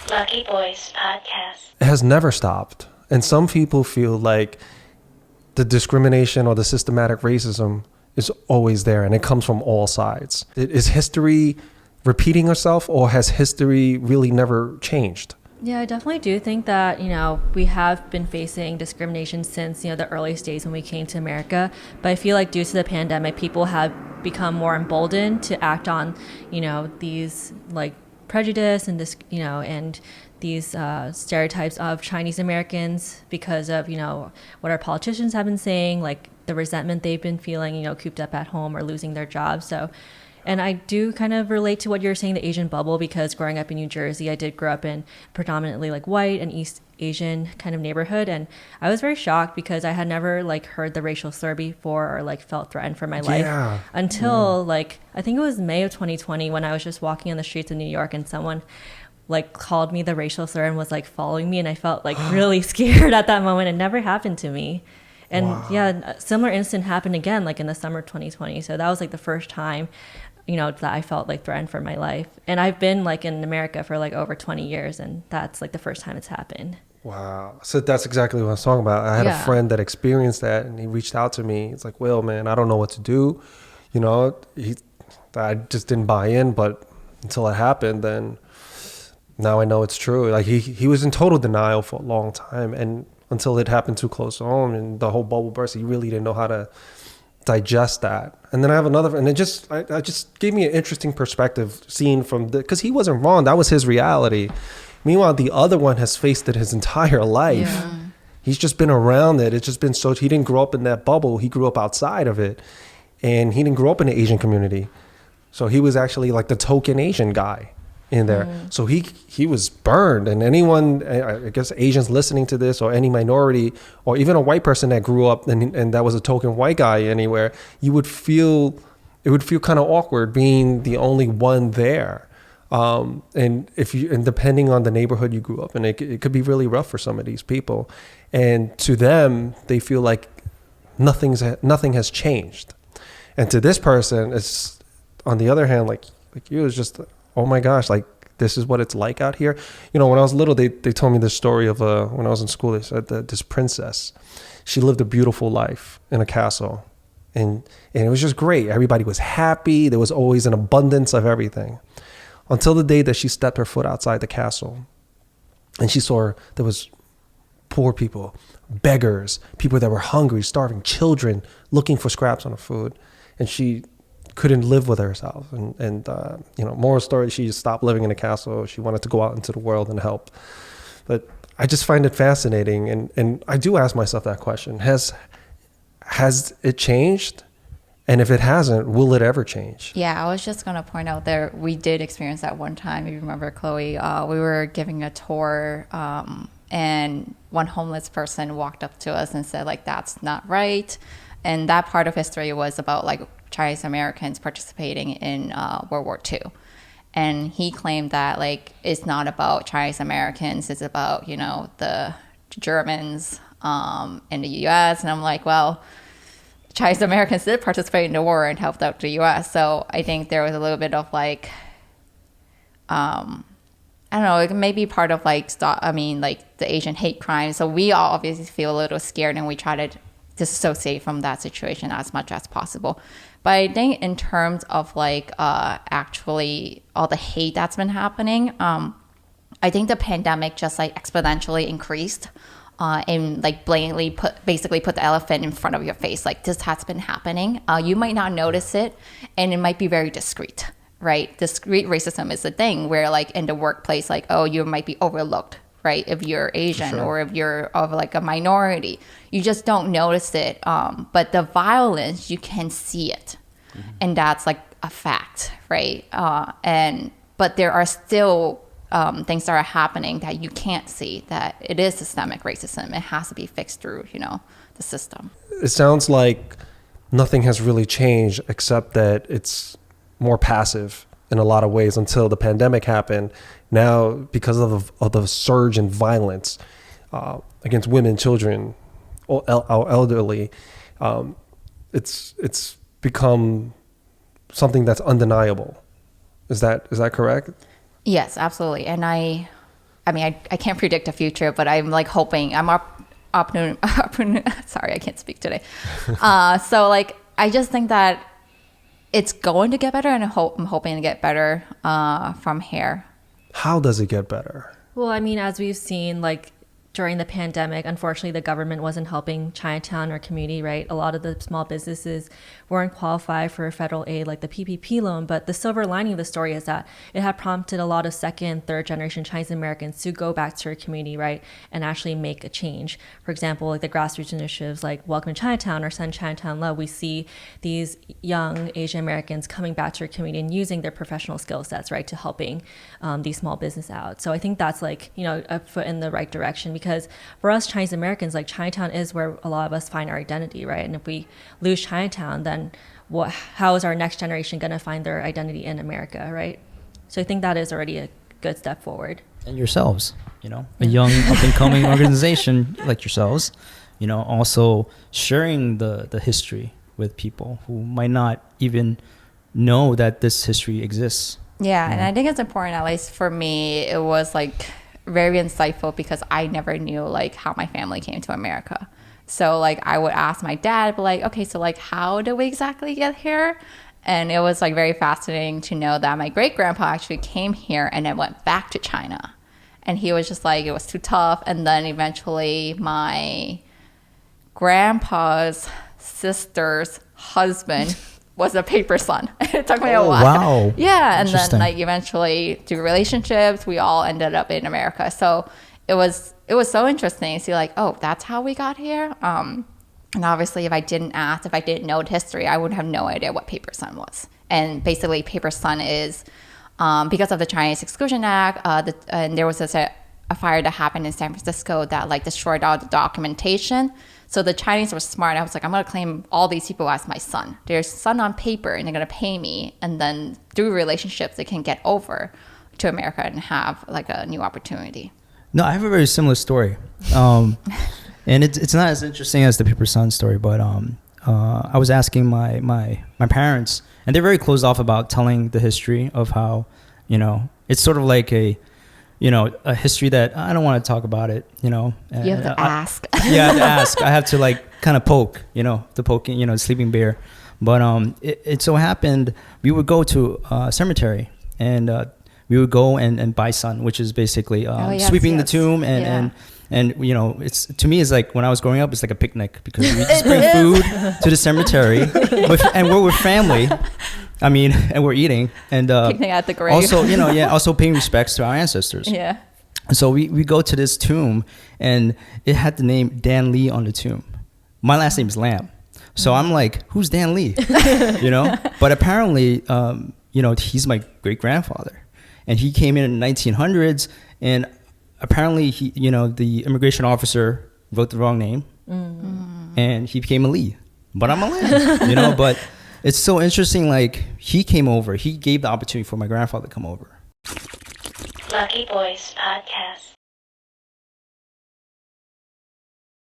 Lucky Boys Podcast. It has never stopped. And some people feel like the discrimination or the systematic racism is always there and it comes from all sides. Is history repeating itself, or has history really never changed? Yeah, I definitely do think that, we have been facing discrimination since, the early days when we came to America. But I feel like due to the pandemic, people have become more emboldened to act on, these like prejudice and this, and these stereotypes of Chinese Americans because of, what our politicians have been saying, like the resentment they've been feeling, cooped up at home or losing their jobs. So, and I do kind of relate to what you're saying, the Asian bubble, because growing up in New Jersey, I did grow up in predominantly like white and East Asian kind of neighborhood. And I was very shocked because I had never like heard the racial slur before or like felt threatened for my life until like, I think it was May of 2020 when I was just walking on the streets of New York and someone like called me the racial slur and was like following me. And I felt like really scared at that moment. It never happened to me. And yeah, a similar incident happened again, like in the summer of 2020. So that was like the first time that I felt like threatened for my life. And I've been like in America for like over 20 years and that's like the first time it's happened. Wow. So that's exactly what I was talking about. I had a friend that experienced that and he reached out to me. It's like, Will, man, I don't know what to do. I just didn't buy in, but until it happened, then now I know it's true. Like he was in total denial for a long time, and until it happened too close to home and the whole bubble burst, he really didn't know how to digest that. And then I have another, and I just gave me an interesting perspective seeing from because he wasn't wrong. That was his reality. Meanwhile, the other one has faced it his entire life. Yeah. He's just been around it. It's just been he didn't grow up in that bubble. He grew up outside of it, and he didn't grow up in the Asian community. So he was actually like the token Asian guy in there. So he was burned. And anyone, I guess Asians listening to this, or any minority, or even a white person that grew up and that was a token white guy anywhere, it would feel kind of awkward being the only one there. And depending on the neighborhood you grew up in, it could be really rough for some of these people. And to them, they feel like nothing has changed. And to this person, it's on the other hand, like you, it's just, oh my gosh, like this is what it's like out here. When I was little, they told me this story of when I was in school. They said that this princess, she lived a beautiful life in a castle, and it was just great. Everybody was happy. There was always an abundance of everything, until the day that she stepped her foot outside the castle, and she saw there was poor people, beggars, people that were hungry, starving, children looking for scraps on the food, and she couldn't live with herself. And moral story, she just stopped living in the castle. She wanted to go out into the world and help. But I just find it fascinating. And I do ask myself that question. Has it changed? And if it hasn't, will it ever change? Yeah, I was just going to point out there, we did experience that one time. If you remember, Chloe, we were giving a tour and one homeless person walked up to us and said, like, that's not right. And that part of history was about like Chinese Americans participating in World War II. And he claimed that like it's not about Chinese Americans, it's about, the Germans in the US. And I'm like, well, Chinese Americans did participate in the war and helped out the US. So I think there was a little bit of like, I don't know, it may be part of like the Asian hate crime. So we all obviously feel a little scared and we try to disassociate from that situation as much as possible. But I think in terms of like actually all the hate that's been happening, I think the pandemic just like exponentially increased and like blatantly put the elephant in front of your face. Like this has been happening. You might not notice it and it might be very discreet, right? Discreet racism is a thing where like in the workplace, like, oh, you might be overlooked, right? If you're Asian or if you're of like a minority, you just don't notice it. But the violence, you can see it. And that's like a fact, right? But there are still things that are happening that you can't see, that it is systemic racism. It has to be fixed through, the system. It sounds like nothing has really changed except that it's more passive in a lot of ways until the pandemic happened. Now, because of the surge in violence against women, children, or elderly, it's become something that's undeniable. Is that correct? Yes, absolutely. And I I mean, I can't predict the future, but I'm like hoping, sorry, I can't speak today. So like, I just think that it's going to get better, and I'm hoping to get better from here. How does it get better? Well, I mean, as we've seen, like during the pandemic, unfortunately, the government wasn't helping Chinatown or community, right? A lot of the small businesses weren't qualified for federal aid, like the PPP loan. But the silver lining of the story is that it had prompted a lot of second, third generation Chinese Americans to go back to their community, right? And actually make a change. For example, like the grassroots initiatives like Welcome to Chinatown or Send Chinatown Love, we see these young Asian Americans coming back to their community and using their professional skill sets, right, to helping these small business out. So I think that's like, you know, a foot in the right direction, because for us Chinese Americans, like Chinatown is where a lot of us find our identity, right? And if we lose Chinatown, then how is our next generation going to find their identity in America, right? So I think that is already a good step forward. And yourselves, you know, a young up and coming organization like yourselves, you know, also sharing the history with people who might not even know that this history exists. Yeah, and I think it's important, at least for me, it was like very insightful, because I never knew like how my family came to America. So like I would ask my dad, but like, okay, so like how did we exactly get here? And it was like very fascinating to know that my great grandpa actually came here and then went back to China. And he was just like, it was too tough. And then eventually my grandpa's sister's husband was a paper son. It took me a while. Wow. Yeah. And then like eventually through relationships, we all ended up in America. So it was so interesting to see like, oh, that's how we got here. And obviously if I didn't know the history, I would have no idea what Paper Sun was. And basically Paper Sun is, because of the Chinese Exclusion Act, and there was a fire that happened in San Francisco that like destroyed all the documentation. So the Chinese were smart. I was like, I'm going to claim all these people as my son. They're son on paper, and they're going to pay me. And then through relationships, they can get over to America and have like a new opportunity. No, I have a very similar story. And it's not as interesting as the Paper Sun story, but I was asking my parents, and they're very closed off about telling the history of how, you know, it's sort of like a history that I don't want to talk about it, you know. You have to ask. Yeah, I have to ask. I have to like kind of poke, the sleeping bear. But it so happened we would go to a cemetery, and we would go and buy sun, which is basically sweeping the tomb and you know, it's, to me, it's like when I was growing up, it's like a picnic, because we just bring food to the cemetery and we're with family. I mean, and we're eating and picnic at the grave. Also, also paying respects to our ancestors. Yeah. So we go to this tomb, and it had the name Dan Lee on the tomb. My last name is Lam. So I'm like, who's Dan Lee? But apparently, he's my great grandfather, and he came in the 1900s, and apparently the immigration officer wrote the wrong name, and he became a Lee. But I'm a Lam, but it's so interesting. Like, he came over, he gave the opportunity for my grandfather to come over. Lucky Boys Podcast.